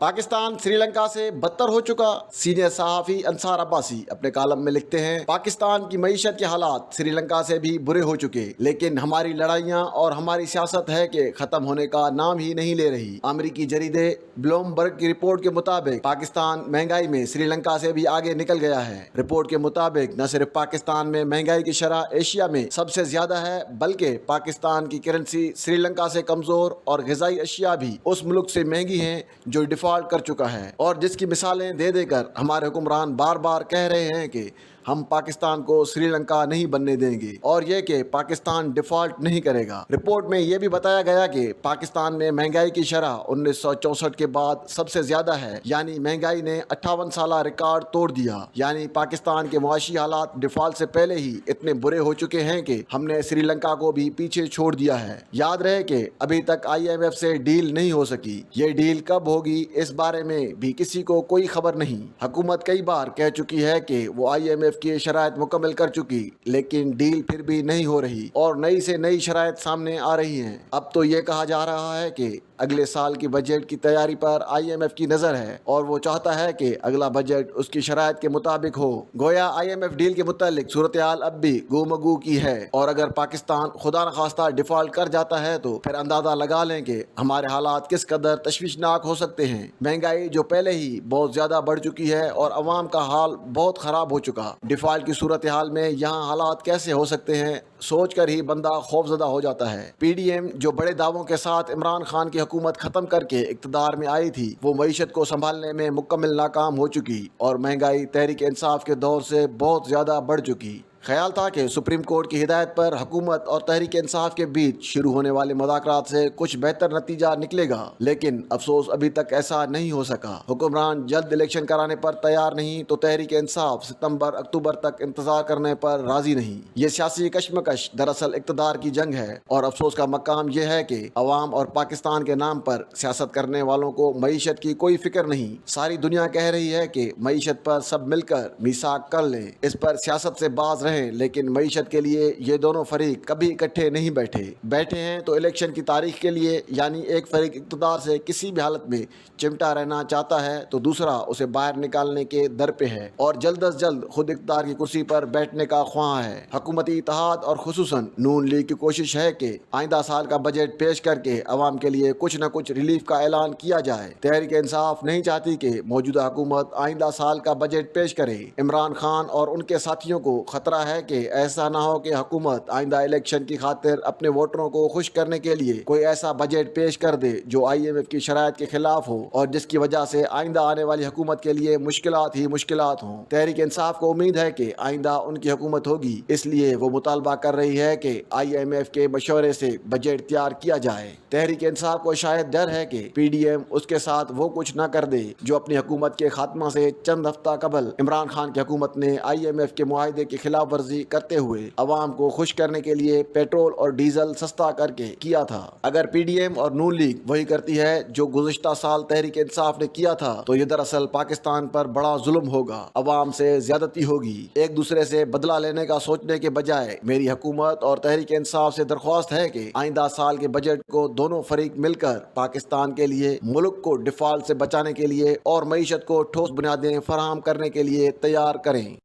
پاکستان سری لنکا سے بدتر ہو چکا۔ سینئر صحافی انصار عباسی اپنے کالم میں لکھتے ہیں، پاکستان کی معیشت کے حالات سری لنکا سے بھی برے ہو چکے، لیکن ہماری لڑائیاں اور ہماری سیاست ہے کہ ختم ہونے کا نام ہی نہیں لے رہی۔ امریکی جریدے بلومبرگ کی رپورٹ کے مطابق پاکستان مہنگائی میں سری لنکا سے بھی آگے نکل گیا ہے۔ رپورٹ کے مطابق نہ صرف پاکستان میں مہنگائی کی شرح ایشیا میں سب سے زیادہ ہے، بلکہ پاکستان کی کرنسی سری لنکا سے کمزور اور غذائی اشیاء بھی اس ملک سے مہنگی ہیں جو ڈیفالٹ کر چکا ہے، اور جس کی مثالیں دے دے کر ہمارے حکمران بار بار کہہ رہے ہیں کہ ہم پاکستان کو سری لنکا نہیں بننے دیں گے، اور یہ کہ پاکستان ڈیفالٹ نہیں کرے گا۔ رپورٹ میں یہ بھی بتایا گیا کہ پاکستان میں مہنگائی کی شرح 1964 کے بعد سب سے زیادہ ہے، یعنی مہنگائی نے 58 سالہ ریکارڈ توڑ دیا۔ یعنی پاکستان کے معاشی حالات ڈیفالٹ سے پہلے ہی اتنے برے ہو چکے ہیں کہ ہم نے سری لنکا کو بھی پیچھے چھوڑ دیا ہے۔ یاد رہے کہ ابھی تک IMF سے ڈیل نہیں ہو سکی۔ یہ ڈیل کب ہوگی اس بارے میں بھی کسی کو کوئی خبر نہیں۔ حکومت کئی بار کہہ چکی ہے کہ وہ IMF کی شرائط مکمل کر چکی، لیکن ڈیل پھر بھی نہیں ہو رہی اور نئی سے نئی شرائط سامنے آ رہی ہیں۔ اب تو یہ کہا جا رہا ہے کہ اگلے سال کی بجٹ کی تیاری پر IMF کی نظر ہے اور وہ چاہتا ہے کہ اگلا بجٹ اس کی شرائط کے مطابق ہو۔ گویا IMF ڈیل کے متعلق صورتحال اب بھی گو مگو کی ہے، اور اگر پاکستان خدا نخواستہ ڈیفالٹ کر جاتا ہے تو پھر اندازہ لگا لیں کہ ہمارے حالات کس قدر تشویشناک ہو سکتے ہیں۔ مہنگائی جو پہلے ہی بہت زیادہ بڑھ چکی ہے اور عوام کا حال بہت خراب ہو چکا، ڈیفالٹ کی صورتحال میں یہاں حالات کیسے ہو سکتے ہیں سوچ کر ہی بندہ خوفزدہ ہو جاتا ہے۔ PDM جو بڑے دعووں کے ساتھ عمران خان کی حکومت ختم کر کے اقتدار میں آئی تھی، وہ معیشت کو سنبھالنے میں مکمل ناکام ہو چکی اور مہنگائی تحریک انصاف کے دور سے بہت زیادہ بڑھ چکی۔ خیال تھا کہ سپریم کورٹ کی ہدایت پر حکومت اور تحریک انصاف کے بیچ شروع ہونے والے مذاکرات سے کچھ بہتر نتیجہ نکلے گا، لیکن افسوس ابھی تک ایسا نہیں ہو سکا۔ حکمران جلد الیکشن کرانے پر تیار نہیں تو تحریک انصاف ستمبر اکتوبر تک انتظار کرنے پر راضی نہیں۔ یہ سیاسی کشمکش دراصل اقتدار کی جنگ ہے، اور افسوس کا مقام یہ ہے کہ عوام اور پاکستان کے نام پر سیاست کرنے والوں کو معیشت کی کوئی فکر نہیں۔ ساری دنیا کہہ رہی ہے کہ معیشت پر سب مل کر میثاق کر لیں، اس پر سیاست سے باز رہیں، لیکن معیشت کے لیے یہ دونوں فریق کبھی اکٹھے نہیں بیٹھے ہیں تو الیکشن کی تاریخ کے لیے، یعنی ایک فریق اقتدار سے کسی بھی حالت میں چمٹا رہنا چاہتا ہے تو دوسرا اسے باہر نکالنے کے در پہ ہے اور جلد از جلد خود اقتدار کی کرسی پر بیٹھنے کا خواہاں ہے۔ حکومتی اتحاد اور خصوصاً نون لیگ کی کوشش ہے کہ آئندہ سال کا بجٹ پیش کر کے عوام کے لیے کچھ نہ کچھ ریلیف کا اعلان کیا جائے۔ تحریک انصاف نہیں چاہتی کہ موجودہ حکومت آئندہ سال کا بجٹ پیش کرے۔ عمران خان اور ان کے ساتھیوں کو خطرہ ہے کہ ایسا نہ ہو کہ حکومت آئندہ الیکشن کی خاطر اپنے ووٹروں کو خوش کرنے کے لیے کوئی ایسا بجٹ پیش کر دے جو IMF کی شرائط کے خلاف ہو اور جس کی وجہ سے آئندہ آنے والی حکومت کے لیے مشکلات ہی مشکلات ہوں۔ تحریک انصاف کو امید ہے کہ آئندہ ان کی حکومت ہوگی، اس لیے وہ مطالبہ کر رہی ہے کہ IMF کے مشورے سے بجٹ تیار کیا جائے۔ تحریک انصاف کو شاید ڈر ہے کہ PDM اس کے ساتھ وہ کچھ نہ کر دے جو اپنی حکومت کے خاتمہ سے چند ہفتہ قبل عمران خان کی حکومت نے IMF کے معاہدے کی خلاف ورزی کرتے ہوئے عوام کو خوش کرنے کے لیے پیٹرول اور ڈیزل سستا کر کے کیا تھا۔ اگر PDM اور نون لیگ وہی کرتی ہے جو گزشتہ سال تحریک انصاف نے کیا تھا تو یہ دراصل پاکستان پر بڑا ظلم ہوگا، عوام سے زیادتی ہوگی۔ ایک دوسرے سے بدلہ لینے کا سوچنے کے بجائے میری حکومت اور تحریک انصاف سے درخواست ہے کہ آئندہ سال کے بجٹ کو دونوں فریق مل کر پاکستان کے لیے، ملک کو ڈیفالٹ سے بچانے کے لیے اور معیشت کو ٹھوس بنیادیں فراہم کرنے کے لیے تیار کریں۔